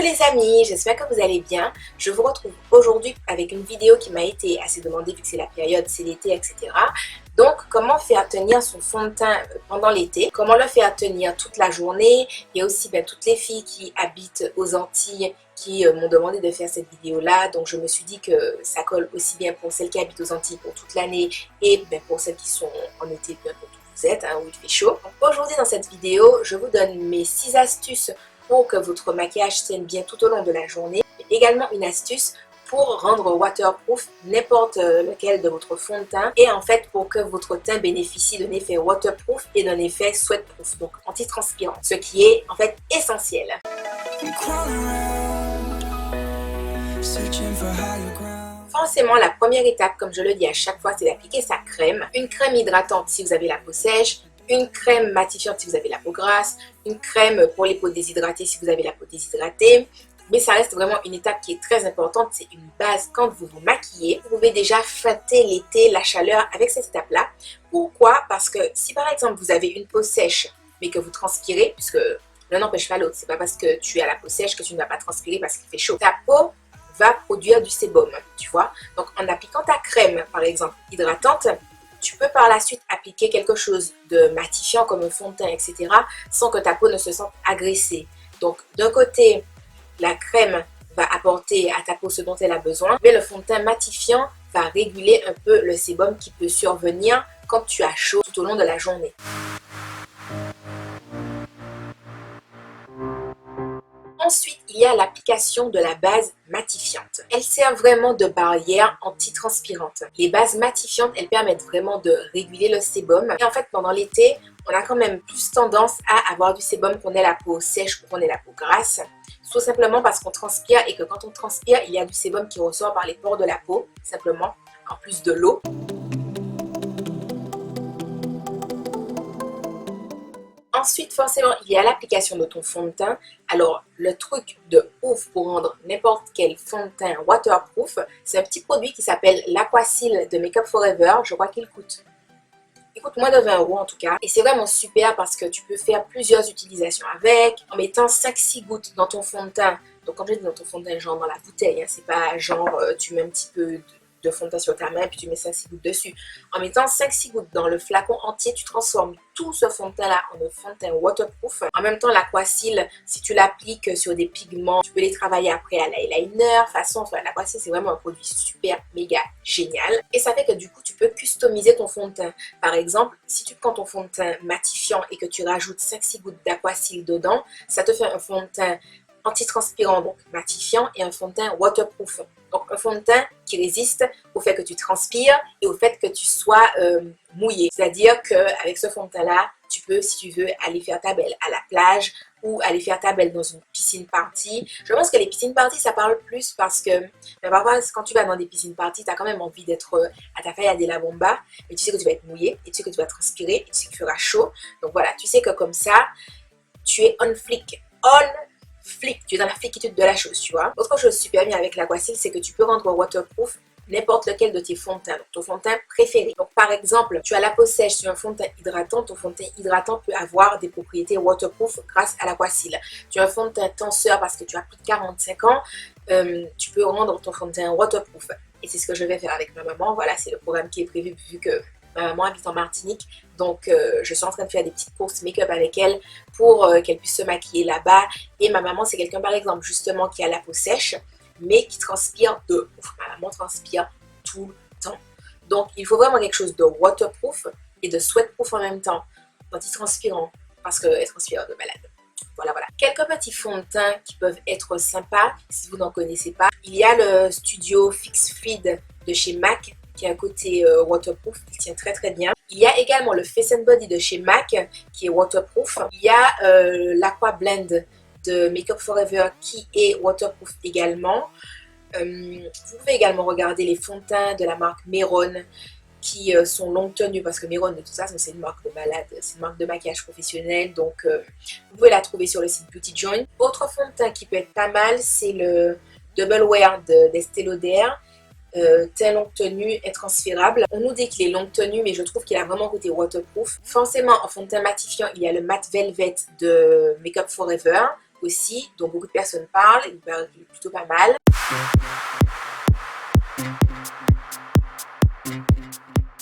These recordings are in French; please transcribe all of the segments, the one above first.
les amis, j'espère que vous allez bien. Je vous retrouve aujourd'hui avec une vidéo qui m'a été assez demandée vu que c'est la période, c'est l'été, etc. Donc, comment faire tenir son fond de teint pendant l'été? Comment le faire tenir toute la journée? Il y a aussi toutes les filles qui habitent aux Antilles qui m'ont demandé de faire cette vidéo-là. Donc, je me suis dit que ça colle aussi bien pour celles qui habitent aux Antilles pour toute l'année et pour celles qui sont en été, pour tout vous êtes, où il fait chaud. Aujourd'hui, dans cette vidéo, je vous donne mes 6 astuces pour que votre maquillage tienne bien tout au long de la journée. Également une astuce pour rendre waterproof n'importe lequel de votre fond de teint et en fait pour que votre teint bénéficie d'un effet waterproof et d'un effet sweatproof, donc anti-transpirant, ce qui est en fait essentiel. Forcément, la première étape, comme je le dis à chaque fois, c'est d'appliquer sa crème. Une crème hydratante si vous avez la peau sèche, une crème matifiante si vous avez la peau grasse, une crème pour les peaux déshydratées si vous avez la peau déshydratée. Mais ça reste vraiment une étape qui est très importante, c'est une base quand vous vous maquillez. Vous pouvez déjà fêter l'été, la chaleur avec cette étape-là. Pourquoi? Parce que si par exemple vous avez une peau sèche mais que vous transpirez, puisque l'un n'empêche pas l'autre, c'est pas parce que tu as la peau sèche que tu ne vas pas transpirer parce qu'il fait chaud. Ta peau va produire du sébum, tu vois. Donc en appliquant ta crème, par exemple hydratante, tu peux par la suite appliquer quelque chose de matifiant comme un fond de teint, etc. sans que ta peau ne se sente agressée. Donc d'un côté, la crème va apporter à ta peau ce dont elle a besoin, mais le fond de teint matifiant va réguler un peu le sébum qui peut survenir quand tu as chaud tout au long de la journée. Ensuite, il y a l'application de la base matifiante. Elle sert vraiment de barrière anti-transpirante. Les bases matifiantes, elles permettent vraiment de réguler le sébum. Et en fait, pendant l'été, on a quand même plus tendance à avoir du sébum qu'on ait la peau sèche ou qu'on ait la peau grasse. Tout simplement parce qu'on transpire et que quand on transpire, il y a du sébum qui ressort par les pores de la peau, simplement, en plus de l'eau. Ensuite, forcément, il y a l'application de ton fond de teint. Alors, le truc de ouf pour rendre n'importe quel fond de teint waterproof, c'est un petit produit qui s'appelle l'Aquasil de Make Up For Ever. Je crois qu'il coûte moins de 20 € en tout cas. Et c'est vraiment super parce que tu peux faire plusieurs utilisations avec, en mettant 5-6 gouttes dans ton fond de teint. Donc, quand je dis dans ton fond de teint, genre dans la bouteille, c'est pas genre tu mets un petit peu de fond de teint sur ta main et puis tu mets 5-6 gouttes dessus. En mettant 5-6 gouttes dans le flacon entier, tu transformes tout ce fond de teint là en un fond de teint waterproof. En même temps, l'Aquasil, si tu l'appliques sur des pigments, tu peux les travailler après à l'eyeliner. Façon, l'Aquasil, c'est vraiment un produit super, méga génial. Et ça fait que du coup, tu peux customiser ton fond de teint. Par exemple, si tu prends ton fond de teint matifiant et que tu rajoutes 5-6 gouttes d'Aquasil dedans, ça te fait un fond de teint anti-transpirant, donc matifiant, et un fond de teint waterproof. Donc un fond de teint qui résiste au fait que tu transpires et au fait que tu sois mouillé. C'est-à-dire qu'avec ce fond de teint-là, tu peux, si tu veux, aller faire ta belle à la plage ou aller faire ta belle dans une piscine party. Je pense que les piscines party, ça parle plus parce que parfois, quand tu vas dans des piscines party, tu as quand même envie d'être à ta faille à des la bomba, mais tu sais que tu vas être mouillé, et tu sais que tu vas transpirer, et tu sais qu'il fera chaud. Donc voilà, tu sais que comme ça, tu es on flic. Tu es dans la fliquitude de la chose, tu vois. Autre chose super bien avec l'Aquasil, c'est que tu peux rendre waterproof n'importe lequel de tes fonds de teint, donc ton fond de teint préféré. Donc par exemple, tu as la peau sèche sur un fond de teint hydratant, ton fond de teint hydratant peut avoir des propriétés waterproof grâce à l'Aquasil. Tu as un fond de teint tenseur parce que tu as plus de 45 ans, tu peux rendre ton fond de teint waterproof. Et c'est ce que je vais faire avec ma maman. Voilà, c'est le programme qui est prévu vu que ma maman habite en Martinique, donc je suis en train de faire des petites courses make-up avec elle pour qu'elle puisse se maquiller là-bas. Et ma maman, c'est quelqu'un par exemple justement qui a la peau sèche, mais qui transpire de ouf. Ma maman transpire tout le temps. Donc il faut vraiment quelque chose de waterproof et de sweatproof en même temps, anti-transpirant, parce qu'elle transpire de malade. Voilà. Quelques petits fonds de teint qui peuvent être sympas si vous n'en connaissez pas. Il y a le Studio Fix Feed de chez MAC, qui a un côté waterproof, qui tient très très bien. Il y a également le Face and Body de chez MAC, qui est waterproof. Il y a l'Aqua Blend de Make Up For Ever, qui est waterproof également. Vous pouvez également regarder les fonds de teint de la marque Meron, qui sont longue tenue, parce que Meron, de toute façon, c'est une marque de malade, c'est une marque de maquillage professionnel, donc vous pouvez la trouver sur le site Beauty Joint. Autre fond de teint qui peut être pas mal, c'est le Double Wear d'Estée Lauder. Teint longue tenue intransférable. On nous dit qu'il est longue tenue, mais je trouve qu'il a vraiment côté waterproof. Forcément, en fond de teint matifiant, il y a le Matte Velvet de Make Up For Ever. aussi, dont beaucoup de personnes parlent, il est plutôt pas mal.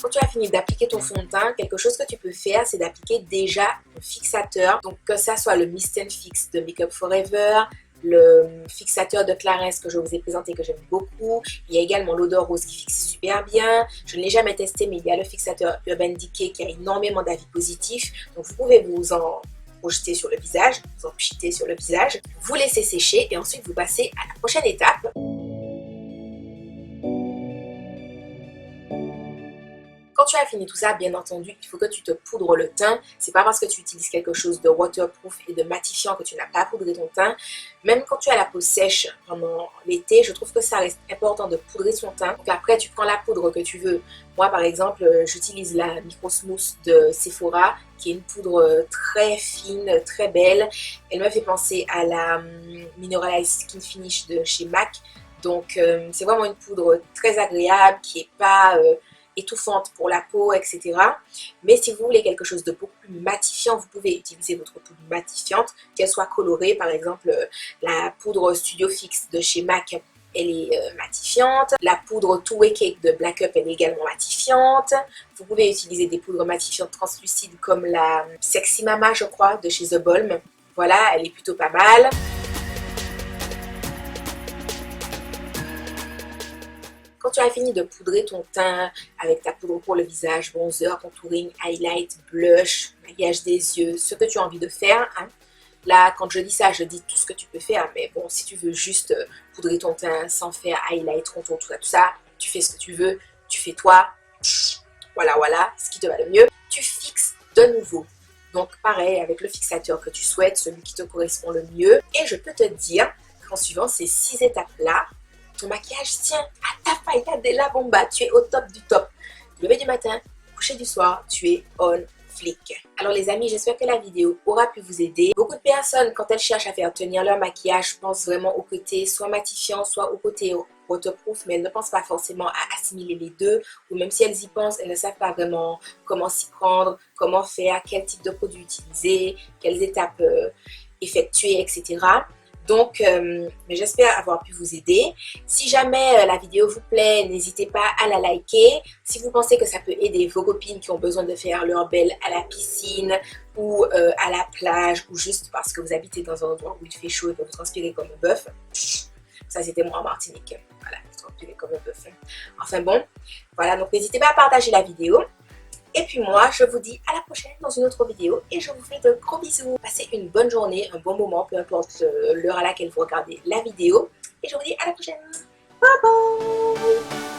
Quand tu as fini d'appliquer ton fond de teint, quelque chose que tu peux faire, c'est d'appliquer déjà un fixateur. Donc que ça soit le Mist & Fix de Make Up For Ever, le fixateur de Clarins que je vous ai présenté que j'aime beaucoup. Il y a également l'odeur rose qui fixe super bien. Je ne l'ai jamais testé, mais il y a le fixateur Urban Decay qui a énormément d'avis positifs. Donc vous pouvez vous en projeter sur le visage, vous en pchiter sur le visage, vous laissez sécher et ensuite vous passez à la prochaine étape. Quand tu as fini tout ça, bien entendu, il faut que tu te poudres le teint. C'est pas parce que tu utilises quelque chose de waterproof et de matifiant que tu n'as pas poudré ton teint. Même quand tu as la peau sèche pendant l'été, je trouve que ça reste important de poudrer son teint. Donc après, tu prends la poudre que tu veux. Moi, par exemple, j'utilise la Micro Smooth de Sephora, qui est une poudre très fine, très belle. Elle me fait penser à la Mineralized Skin Finish de chez MAC. Donc, c'est vraiment une poudre très agréable, qui n'est pas étouffante pour la peau, etc. Mais si vous voulez quelque chose de beaucoup plus matifiant, vous pouvez utiliser votre poudre matifiante, qu'elle soit colorée. Par exemple, la poudre Studio Fix de chez MAC, elle est matifiante. La poudre Two Way Cake de Black Up, elle est également matifiante. Vous pouvez utiliser des poudres matifiantes translucides comme la Sexy Mama, je crois, de chez The Balm. Voilà, elle est plutôt pas mal. Quand tu as fini de poudrer ton teint avec ta poudre pour le visage, bronzer, contouring, highlight, blush, maquillage des yeux, ce que tu as envie de faire, hein. Là, quand je dis ça, je dis tout ce que tu peux faire, mais bon, si tu veux juste poudrer ton teint sans faire highlight, contour, tout ça, tu fais ce que tu veux, tu fais toi, voilà, ce qui te va le mieux. Tu fixes de nouveau. Donc pareil, avec le fixateur que tu souhaites, celui qui te correspond le mieux. Et je peux te dire qu'en suivant ces 6 étapes-là, ton maquillage tient à ta faïda de la bomba. Tu es au top du top. Lever du matin, coucher du soir, tu es on flic. Alors les amis, j'espère que la vidéo aura pu vous aider. Beaucoup de personnes, quand elles cherchent à faire tenir leur maquillage, pensent vraiment au côté soit matifiant, soit au côté waterproof, mais elles ne pensent pas forcément à assimiler les deux, ou même si elles y pensent, elles ne savent pas vraiment comment s'y prendre, comment faire, quel type de produit utiliser, quelles étapes effectuer, etc. Donc, j'espère avoir pu vous aider. Si jamais la vidéo vous plaît, n'hésitez pas à la liker. Si vous pensez que ça peut aider vos copines qui ont besoin de faire leur belle à la piscine ou à la plage ou juste parce que vous habitez dans un endroit où il fait chaud et que vous transpirez comme un bœuf. Ça, c'était moi en Martinique. Voilà, vous transpirez comme un bœuf. Enfin bon, voilà, donc n'hésitez pas à partager la vidéo. Et puis moi, je vous dis à la prochaine dans une autre vidéo et je vous fais de gros bisous. Passez une bonne journée, un bon moment, peu importe l'heure à laquelle vous regardez la vidéo. Et je vous dis à la prochaine. Bye bye.